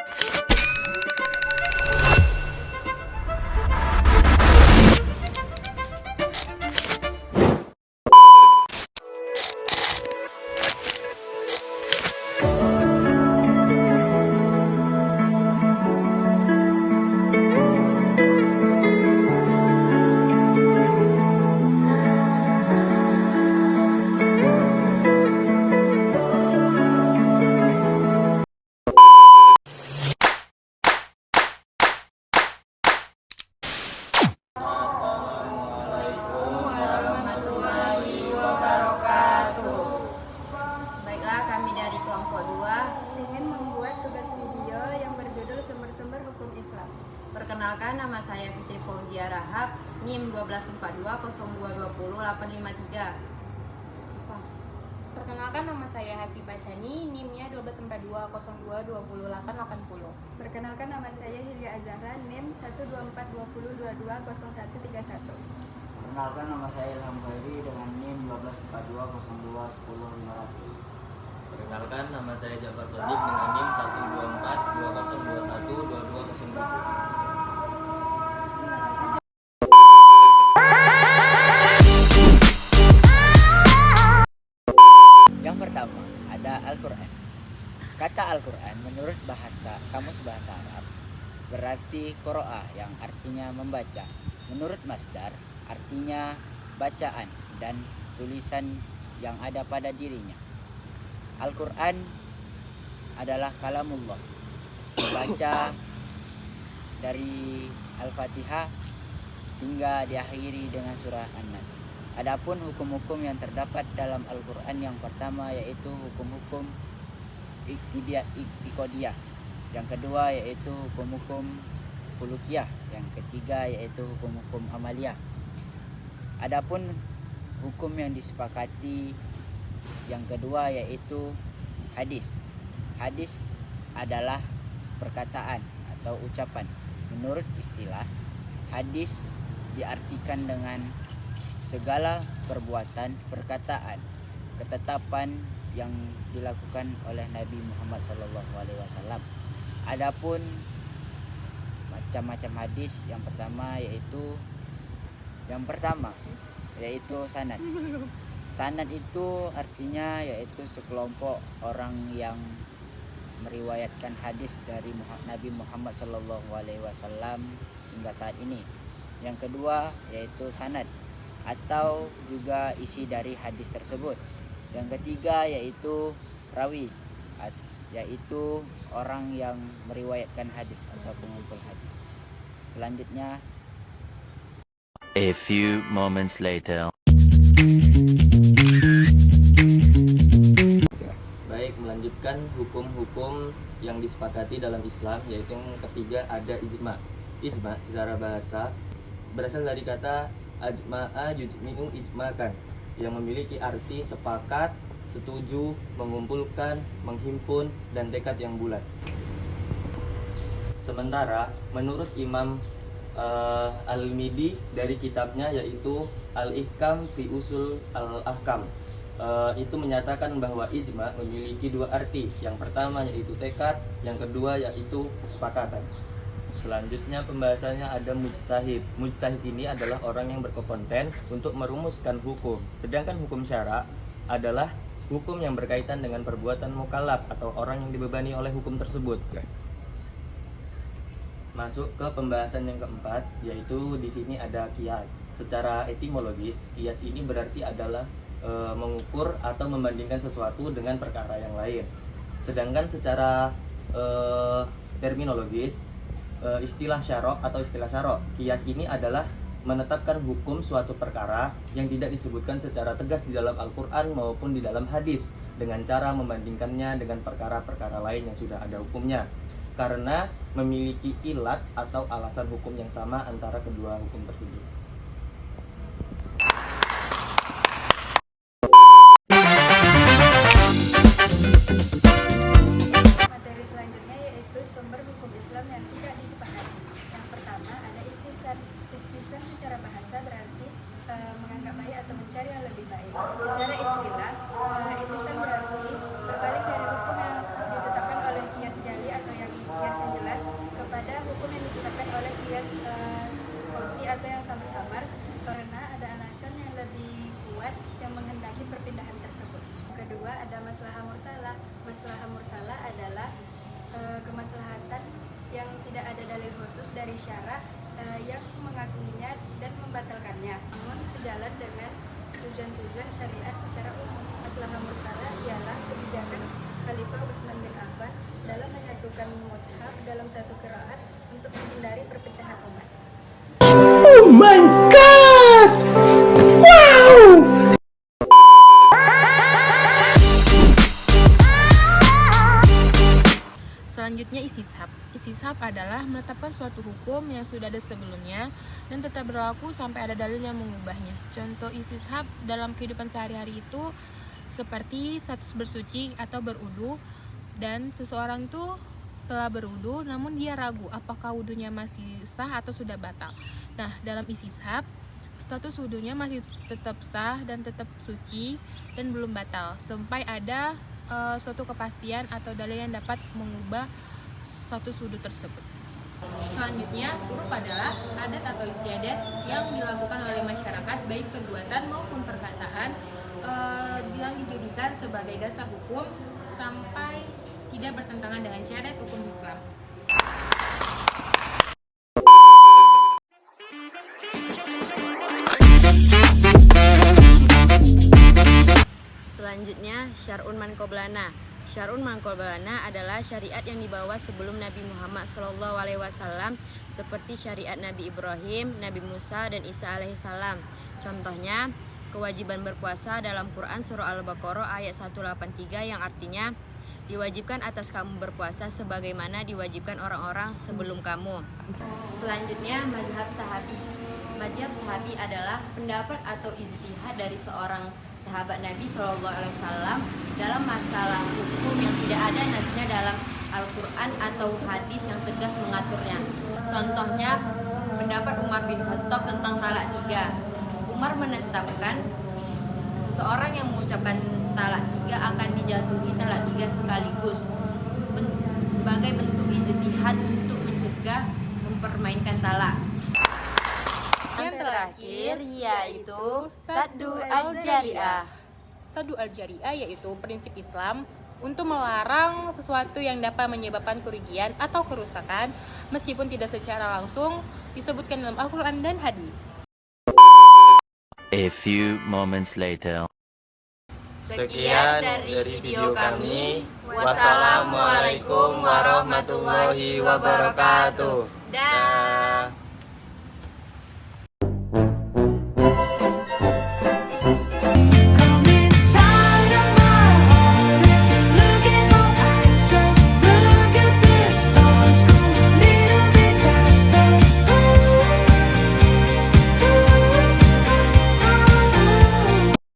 Assalamualaikum warahmatullahi wabarakatuh. Baiklah, kami dari kelompok 2 ingin membuat tugas video yang berjudul Sumber-sumber Hukum Islam. Perkenalkan, nama saya Fitri Fauzia Rahab, NIM 1242020853. Perkenalkan, nama saya Hasibah Chani, NIM-nya 1242022880. Perkenalkan, nama saya Hilya Azahra, NIM 12420220131. Perkenalkan, nama saya Ilham Khairi dengan NIM 124202101500. Perkenalkan, nama saya Jafar Sodik dengan NIM 12420212207. Yang pertama, ada Al-Quran. Kata Al-Quran menurut Kamus Bahasa Arab berarti qiraah yang artinya membaca. Menurut Masdar artinya bacaan dan tulisan yang ada pada dirinya. Al-Quran adalah kalamullah, dibaca dari Al-Fatihah hingga diakhiri dengan surah An-Nas. Adapun hukum-hukum yang terdapat dalam Al-Quran, yang pertama yaitu hukum-hukum iqtidiyah, yang kedua yaitu hukum-hukum hulukiyah, yang ketiga yaitu hukum-hukum amaliyah. Adapun hukum yang disepakati yang kedua yaitu hadis. Hadis adalah perkataan atau ucapan. Menurut istilah, hadis diartikan dengan segala perbuatan, perkataan, ketetapan yang dilakukan oleh Nabi Muhammad SAW. Adapun macam-macam hadis, yang pertama yaitu sanad. Sanad itu artinya yaitu sekelompok orang yang meriwayatkan hadis dari Nabi Muhammad SAW hingga saat ini. Yang kedua yaitu sanad atau juga isi dari hadis tersebut. Yang ketiga yaitu rawi, yaitu orang yang meriwayatkan hadis atau pengumpul hadis. Selanjutnya, a few moments later. Baik, melanjutkan hukum-hukum yang disepakati dalam Islam, yaitu yang ketiga ada ijma. Ijma secara bahasa berasal dari kata ajma'a yujmi'u ijmakan, yang memiliki arti sepakat, setuju, mengumpulkan, menghimpun, dan tekad yang bulat. Sementara menurut Imam Al-Midi dari kitabnya yaitu Al-Ihkam fi Usul Al-Ahkam, itu menyatakan bahwa ijma memiliki dua arti. Yang pertama yaitu tekad, yang kedua yaitu kesepakatan. Selanjutnya pembahasannya ada mujtahid. Mujtahid ini adalah orang yang berkompeten untuk merumuskan hukum. Sedangkan hukum syara adalah hukum yang berkaitan dengan perbuatan mukallaf atau orang yang dibebani oleh hukum tersebut. Masuk ke pembahasan yang keempat, yaitu di sini ada kias. Secara etimologis, kias ini berarti adalah mengukur atau membandingkan sesuatu dengan perkara yang lain. Sedangkan secara terminologis, istilah syarok atau istilah syarok, kias ini adalah menetapkan hukum suatu perkara yang tidak disebutkan secara tegas di dalam Al-Quran maupun di dalam hadis, dengan cara membandingkannya dengan perkara-perkara lain yang sudah ada hukumnya, karena memiliki ilat atau alasan hukum yang sama antara kedua hukum tersebut. Materi selanjutnya yaitu sumber hukum Islam yang tidak disepakati. Yang pertama ada istisab. Istisab secara bahasa berarti menganggap baik atau mencari yang lebih baik. Secara istilah, istisab berarti berbalik dari hukum yang ditetapkan oleh kias jali atau yang kias maslahah mursalah. Maslahah mursalah adalah kemaslahatan yang tidak ada dalil khusus dari syara yang mengakuinya dan membatalkannya, namun sejalan dengan tujuan-tujuan syariat secara umum. Maslahah mursalah ialah kebijakan Khalifah Utsman bin Affan dalam menyatukan mushaf dalam satu qiraat untuk menghindari perpecahan umat. Selanjutnya istisab. Istisab adalah menetapkan suatu hukum yang sudah ada sebelumnya dan tetap berlaku sampai ada dalil yang mengubahnya. Contoh istisab dalam kehidupan sehari-hari itu seperti status bersuci atau berudu, dan seseorang tuh telah berudu namun dia ragu apakah wudunya masih sah atau sudah batal. Nah, dalam istisab status wudunya masih tetap sah dan tetap suci dan belum batal sampai ada suatu kepastian atau dalil yang dapat mengubah status wudu tersebut. Selanjutnya, uruf adalah adat atau istiadat yang dilakukan oleh masyarakat baik perbuatan maupun perkataan yang dijadikan sebagai dasar hukum sampai tidak bertentangan dengan syariat hukum Islam. Selanjutnya, syar'un man qoblana. Syar'un man qoblana adalah syariat yang dibawa sebelum Nabi Muhammad SAW, seperti syariat Nabi Ibrahim, Nabi Musa, dan Isa alaihissalam. Contohnya, kewajiban berpuasa dalam Quran surah Al-Baqarah ayat 183 yang artinya diwajibkan atas kamu berpuasa sebagaimana diwajibkan orang-orang sebelum kamu. Selanjutnya, mazhab sahabi. Mazhab sahabi adalah pendapat atau ijtihad dari seorang sahabat Nabi SAW dalam masalah hukum yang tidak ada nasnya dalam Al-Quran atau hadis yang tegas mengaturnya. Contohnya, pendapat Umar bin Khattab tentang talak 3. Umar menetapkan seseorang yang mengucapkan talak 3 akan dijatuhi talak 3 sekaligus sebagai bentuk ijtihad untuk mencegah mempermainkan talak. Yang terakhir yaitu Saddu al-Jari'ah. Saddu al-Jari'ah yaitu prinsip Islam untuk melarang sesuatu yang dapat menyebabkan kerugian atau kerusakan meskipun tidak secara langsung disebutkan dalam Al-Quran dan hadis. A few moments later. Sekian dari video kami. Wassalamualaikum warahmatullahi wabarakatuh. Dah.